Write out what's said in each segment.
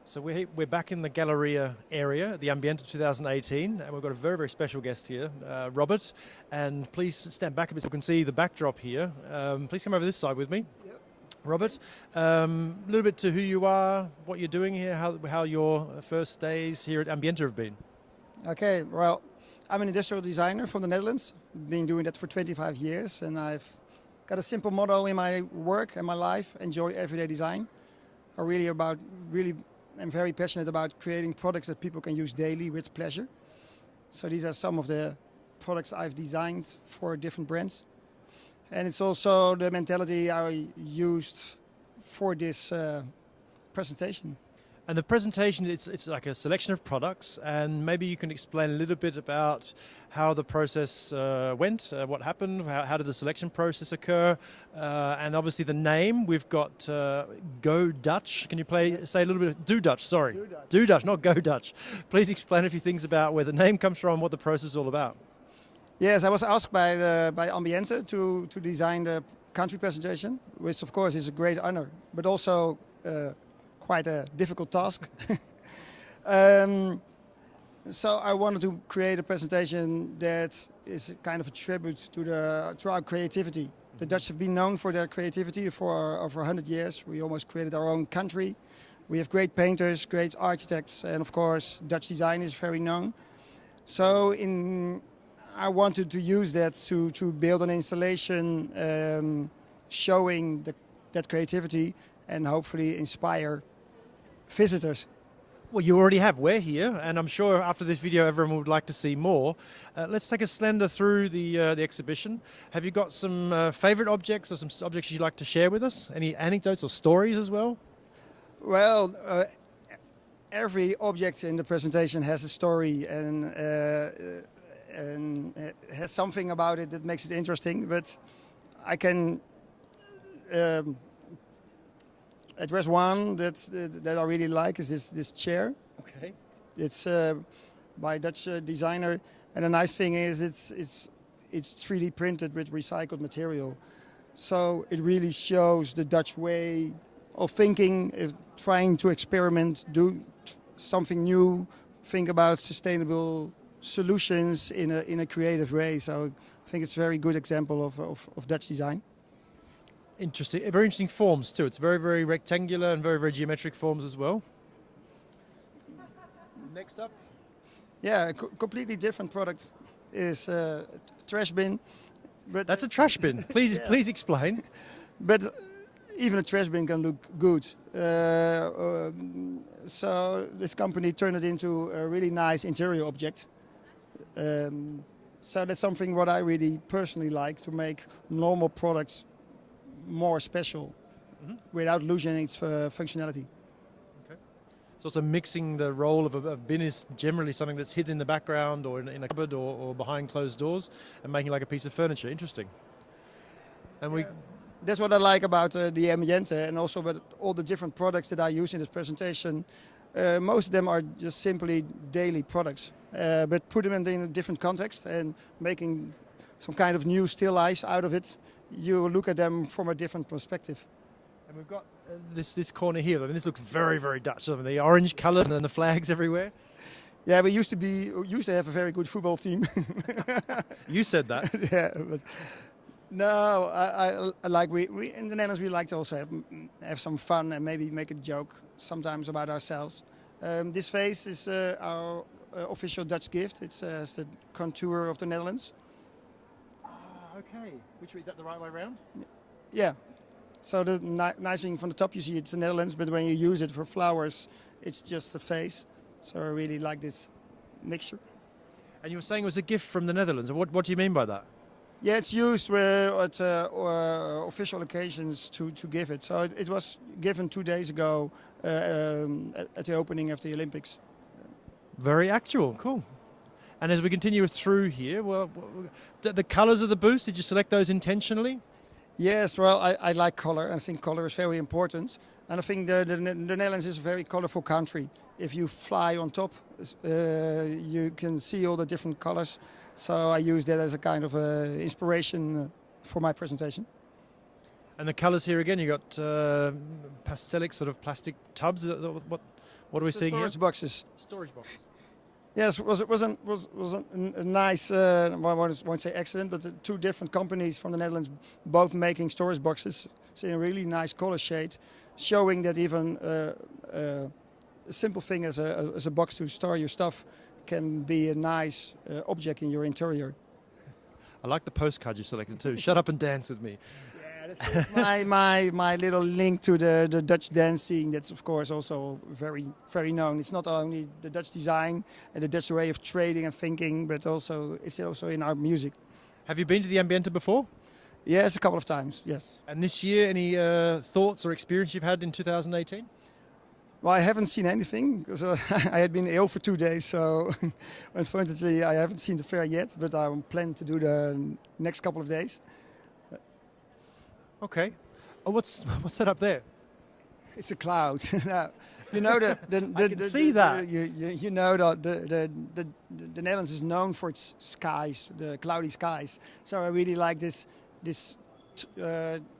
So we're back in the Galleria area, the Ambiente 2018, and we've got a very, very special guest here, Robert. And please stand back a bit so you can see the backdrop here. Please come over this side with me. Yep. Robert, a little bit to who you are, what you're doing here, how your first days here at Ambiente have been. Okay, well, I'm an industrial designer from the Netherlands. Been doing that for 25 years, and I've got a simple motto in my work and my life: enjoy everyday design. I'm very passionate about creating products that people can use daily with pleasure. So these are some of the products I've designed for different brands. And it's also the mentality I used for this presentation. And the presentation, it's like a selection of products, and maybe you can explain a little bit about how the process went, what happened, how did the selection process occur, and obviously the name. We've got Go Dutch. Can you say a little bit? Do Dutch, sorry. Do Dutch. Do Dutch, not Go Dutch. Please explain a few things about where the name comes from, what the process is all about. Yes, I was asked by Ambiente to design the country presentation, which of course is a great honor, but also quite a difficult task. So I wanted to create a presentation that is kind of a tribute to our creativity. The Dutch have been known for their creativity for over 100 years. We almost created our own country. We have great painters, great architects, and of course Dutch design is very known. So I wanted to use that to build an installation showing that creativity and hopefully inspire visitors. Well, you already have. We're here, and I'm sure after this video everyone would like to see more. Let's take a slender through the exhibition. Have you got some favorite objects or some objects you'd like to share with us? Any anecdotes or stories as well? Well, every object in the presentation has a story and has something about it that makes it interesting, but I can address one that I really like is this chair. Okay. It's by a Dutch designer, and the nice thing is it's 3D printed with recycled material, so it really shows the Dutch way of thinking, trying to experiment, do something new, think about sustainable solutions in a creative way. So I think it's a very good example of Dutch design. Interesting, very interesting forms too. It's very, very rectangular and very, very geometric forms as well. Next up. Yeah, a completely different product is a trash bin. But that's a trash bin. Please, yeah. Please explain. But even a trash bin can look good. So this company turned it into a really nice interior object. So that's something what I really personally like, to make normal products more special without losing its functionality. Okay. It's also mixing the role of a bin is generally something that's hidden in the background or in a cupboard or behind closed doors, and making like a piece of furniture. Interesting. And that's what I like about the Ambiente, and also about all the different products that I use in this presentation. Most of them are just simply daily products, but put them in a different context and making some kind of new still life out of it. You look at them from a different perspective. And we've got this corner here. I mean, this looks very, very Dutch. I mean, the orange colours and the flags everywhere. Yeah, we used to have a very good football team. You said that. Yeah, but no, I like we in the Netherlands we like to also have some fun and maybe make a joke sometimes about ourselves. This vase is our official Dutch gift. It's the contour of the Netherlands. Okay, which way, is that the right way around? Yeah. So the nice thing from the top, you see it's the Netherlands, but when you use it for flowers, it's just the face. So I really like this mixture. And you were saying it was a gift from the Netherlands. What do you mean by that? Yeah, it's used at official occasions to give it. So it was given 2 days ago at the opening of the Olympics. Very actual, cool. And as we continue through here, well, the colours of the booth, did you select those intentionally? Yes, well, I like colour. I think colour is very important. And I think the Netherlands is a very colourful country. If you fly on top, you can see all the different colours. So I use that as a kind of inspiration for my presentation. And the colours here again, you got pastelic sort of plastic tubs. What are we seeing storage here? boxes. Storage boxes. Yes, was a nice, I won't say accident, but two different companies from the Netherlands, both making storage boxes. So in a really nice color shade, showing that even a simple thing as a box to store your stuff can be a nice object in your interior. I like the postcard you selected too. Shut up and dance with me. Yeah, that's my little link to the Dutch dance scene. That's of course also very known. It's not only the Dutch design and the Dutch way of trading and thinking, but it's also in our music. Have you been to the Ambiente before? Yes, a couple of times. Yes. And this year, any thoughts or experience you've had in 2018? Well, I haven't seen anything because I had been ill for 2 days, so unfortunately I haven't seen the fair yet. But I'm planning to do the next couple of days. Okay. Oh, what's that up there? It's a cloud. You know I can see that. You know that the Netherlands is known for its skies, the cloudy skies. So I really like this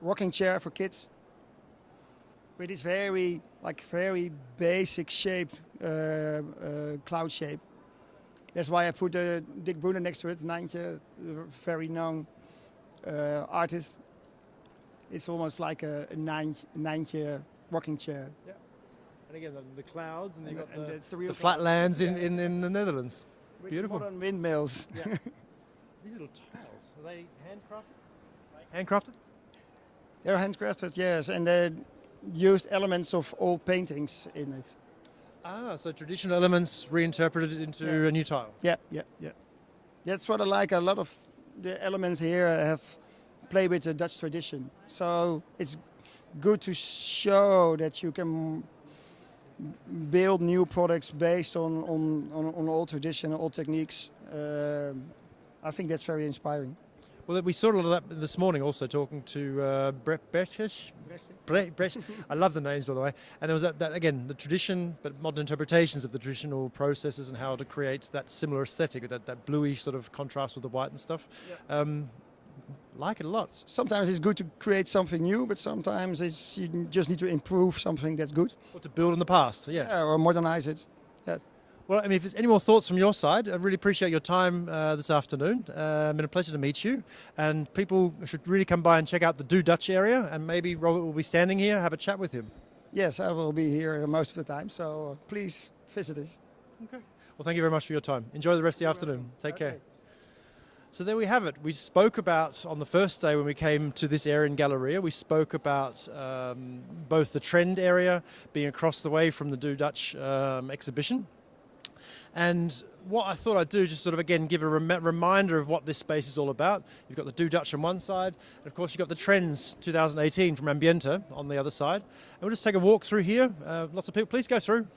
rocking chair for kids with this very basic shaped cloud shape. That's why I put Dick Brunner next to it, Nijntje, very known artist. It's almost like a Nijntje rocking chair. Yeah. And again, the clouds, and you've got the flatlands in the Netherlands. With Beautiful. modern windmills. Yeah. These little tiles, are they handcrafted? Handcrafted? They're handcrafted, yes, and they used elements of old paintings in it. Ah, so traditional elements reinterpreted into a new tile. Yeah. That's what I like. A lot of the elements here have played with the Dutch tradition. So it's good to show that you can build new products based on old tradition, old techniques. I think that's very inspiring. Well, we saw a lot of that this morning also, talking to Brecht. I love the names, by the way. And there was that again, the tradition, but modern interpretations of the traditional processes and how to create that similar aesthetic, that bluish sort of contrast with the white and stuff. Yeah. Like it a lot. Sometimes it's good to create something new, but sometimes you just need to improve something that's good. Or to build on the past, yeah. Or modernize it. Yeah. Well, I mean, if there's any more thoughts from your side, I really appreciate your time this afternoon. It's been a pleasure to meet you. And people should really come by and check out the Do Dutch area. And maybe Robert will be standing here, have a chat with him. Yes, I will be here most of the time. So please visit us. Okay. Well, thank you very much for your time. Enjoy the rest of the afternoon. Take care. So there we have it. We spoke about, on the first day when we came to this area in Galleria, we spoke about both the trend area being across the way from the Do Dutch exhibition. And what I thought I'd do, just sort of again give a reminder of what this space is all about. You've got the Do Dutch on one side, and of course you've got the Trends 2018 from Ambiente on the other side. And we'll just take a walk through here. Lots of people, please go through.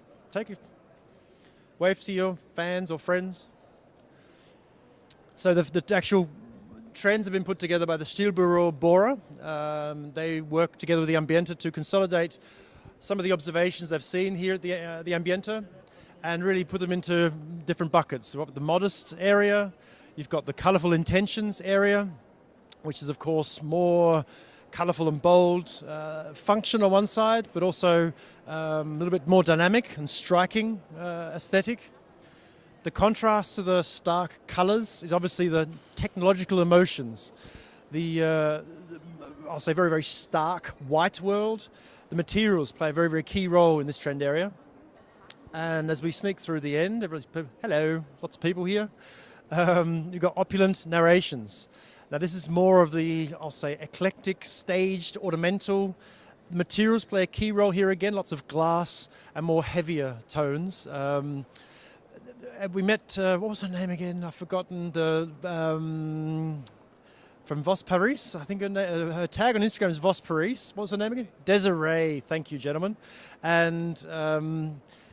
Wave to your fans or friends. So the actual trends have been put together by the Stilbureau Bora. They work together with the Ambiente to consolidate some of the observations they've seen here at the Ambiente and really put them into different buckets. So the modest area, you've got the colourful intentions area, which is of course more colourful and bold, function on one side, but also a little bit more dynamic and striking aesthetic. The contrast to the stark colours is obviously the technological emotions. I'll say very, very stark white world. The materials play a very, very key role in this trend area. And as we sneak through the end, hello, lots of people here. You've got opulent narrations. Now this is more of the, I'll say, eclectic, staged, ornamental. The materials play a key role here again, lots of glass and more heavier tones. We met, what was her name again? I've forgotten. From Vos Paris. I think her tag on Instagram is Vos Paris. What was her name again? Desiree. Thank you, gentlemen. And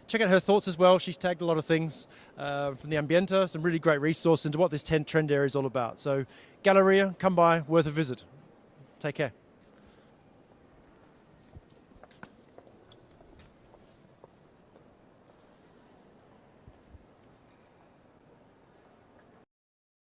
check out her thoughts as well. She's tagged a lot of things from the Ambiente. Some really great resources into what this trend area is all about. So Galleria, come by, worth a visit. Take care.